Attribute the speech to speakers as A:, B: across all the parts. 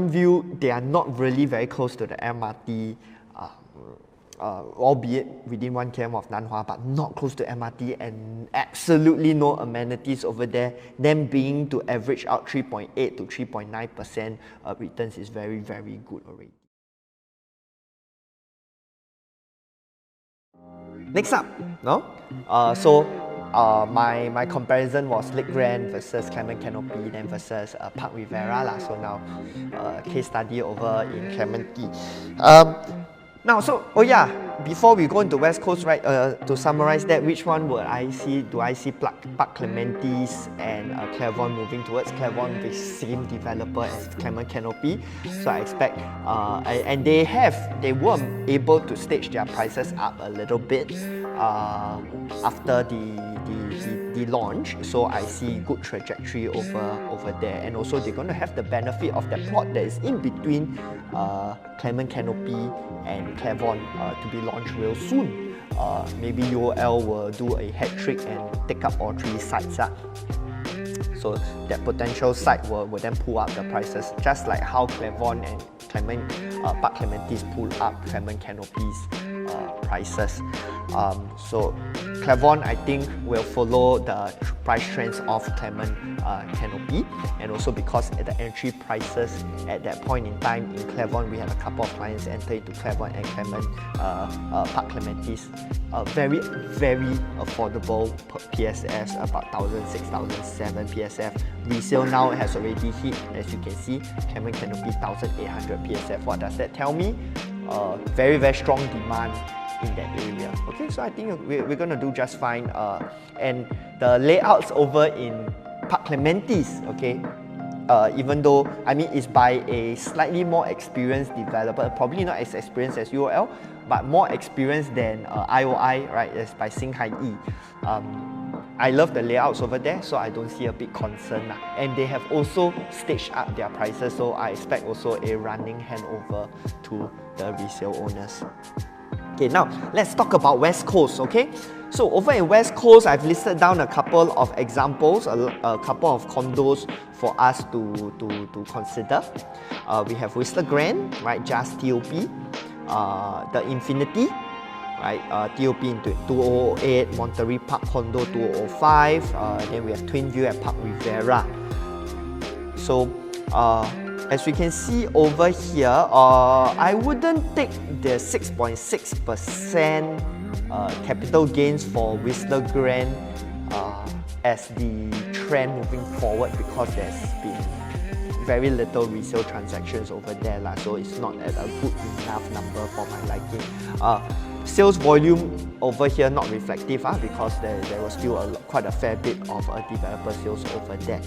A: View, they are not really very close to the MRT, albeit within 1 km of Nanhua, but not close to MRT and absolutely no amenities over there. Them being to average out 3.8 to 3.9% returns is very, very good already. Next up, my comparison was Lake Grand versus Clement Canopy, then versus Parc Riviera lah. So now case study over in Clementi. Before we go into West Coast, right, to summarize that, which one would I see? Do I see Parc Clementis and Clairvaughn moving towards Clairvaughn, the same developer as Clement Canopy? So I expect, and they were able to stage their prices up a little bit after the launch. So I see good trajectory over there, and also they're going to have the benefit of that plot that is in between Clement Canopy and Clairvaughn to be launched real soon. Maybe UOL will do a hat trick and take up all 3 sites. So that potential site will then pull up the prices, just like how Clairvaughn and Parc Clementis pull up Clement Canopy's prices. So Clairvaughn, I think, will follow the price trends of Clement Canopy, and also because at the entry prices at that point in time in Clairvaughn, we had a couple of clients enter into Clairvaughn and Parc Clementis, very, very affordable PSFs, about 1,600, 1,700 PSF. Resale now has already hit, as you can see, Clement Canopy 1,800 PSF. What does that tell me? Very, very strong demand in that area. Okay, so I think we're going to do just fine. And the layouts over in Parc Clementis, okay, even though, I mean, it's by a slightly more experienced developer, probably not as experienced as UOL, but more experienced than IOI, right? It's by Singhai Yi. I love the layouts over there, so I don't see a big concern. And they have also staged up their prices, so I expect also a running handover to the resale owners. Okay, now let's talk about West Coast, okay? So over in West Coast, I've listed down a couple of examples, a couple of condos for us to consider. We have Whistler Grand, right, just TOP, the Infinity, right, TOP into 2008, Monterey Park Condo 2005, then we have Twin View at Parc Riviera. So as we can see over here, I wouldn't take the 6.6% capital gains for Whistler Grand as the trend moving forward, because there's been very little resale transactions over there, so it's not at a good enough number for my liking. Sales volume over here not reflective because there was still quite a fair bit of developer sales over there.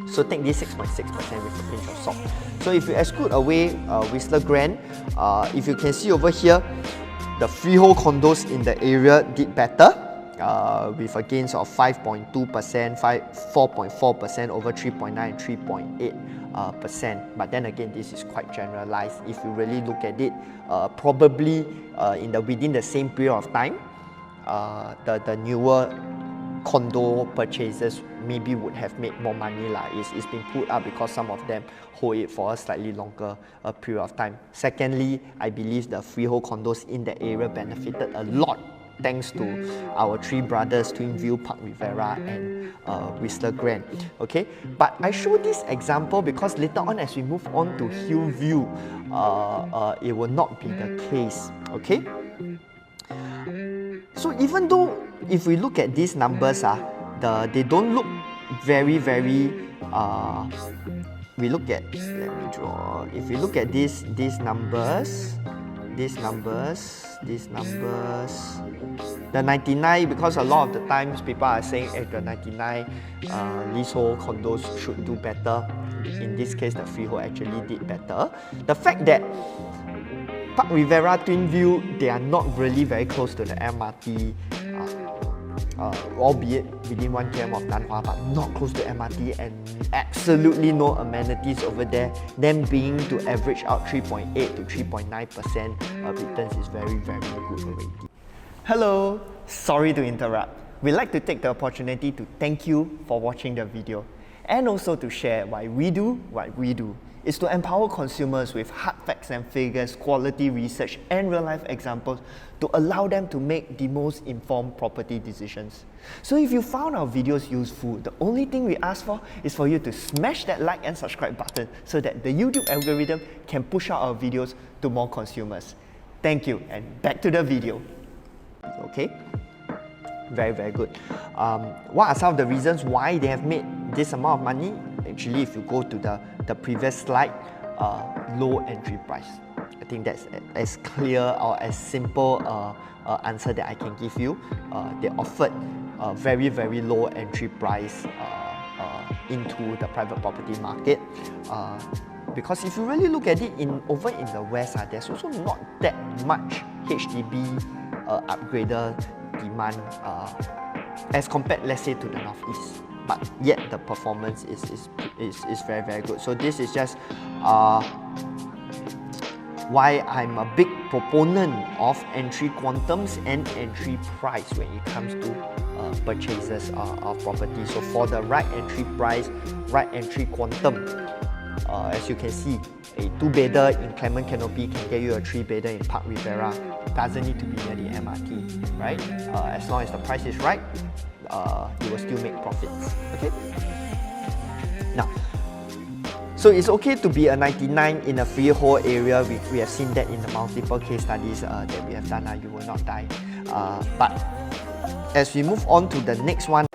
A: So take this 6.6% with a pinch of salt. So if you exclude away Whistler Grand, if you can see over here, the freehold condos in the area did better with a gains of 5.2%, 4.4% over 3.9 and 3.8%. But then again, this is quite generalized. If you really look at it, probably within the same period of time, the newer condo purchases maybe would have made more money. It's been put up because some of them hold it for a slightly longer period of time. Secondly, I believe the freehold condos in the area benefited a lot thanks to our 3 brothers, Twin View, Parc Riviera and Whistler Grand. Okay, but I show this example because later on as we move on to Hillview, it will not be the case. Okay, so even though if we look at these numbers, they don't look very, very, we look at, let me draw, if we look at these numbers, the 99, because a lot of the times people are saying the 99 leasehold condos should do better. In this case, the freehold actually did better. The fact that Parc Riviera, Twin View, they are not really very close to the MRT, albeit within 1 km of Nanhua, but not close to MRT and absolutely no amenities over there. Them being to average out 3.8 to 3.9% returns is very, very good already. Hello, sorry to interrupt. We'd like to take the opportunity to thank you for watching the video and also to share why we do what we do. is to empower consumers with hard facts and figures, quality research, and real-life examples to allow them to make the most informed property decisions. So if you found our videos useful, the only thing we ask for is for you to smash that like and subscribe button so that the YouTube algorithm can push out our videos to more consumers. Thank you, and back to the video. Okay? Very, very good. What are some of the reasons why they have made this amount of money? Actually, if you go to the previous slide, low entry price. I think that's as clear or as simple answer that I can give you. They offered a very, very low entry price into the private property market. Because if you really look at it over in the West, there's also not that much HDB upgrader demand as compared, let's say, to the Northeast. But yet the performance is very, very good. So this is just why I'm a big proponent of entry quantums and entry price when it comes to purchases of property. So for the right entry price, right entry quantum, as you can see, a 2-bedder in Clement Canopy can get you a 3-bedder in Parc Riviera. Doesn't need to be near the MRT, right? As long as the price is right, you will still make profits. Okay. Now, so it's okay to be a 99 in a freehold area. We have seen that in the multiple case studies that we have done. You will not die. But as we move on to the next one,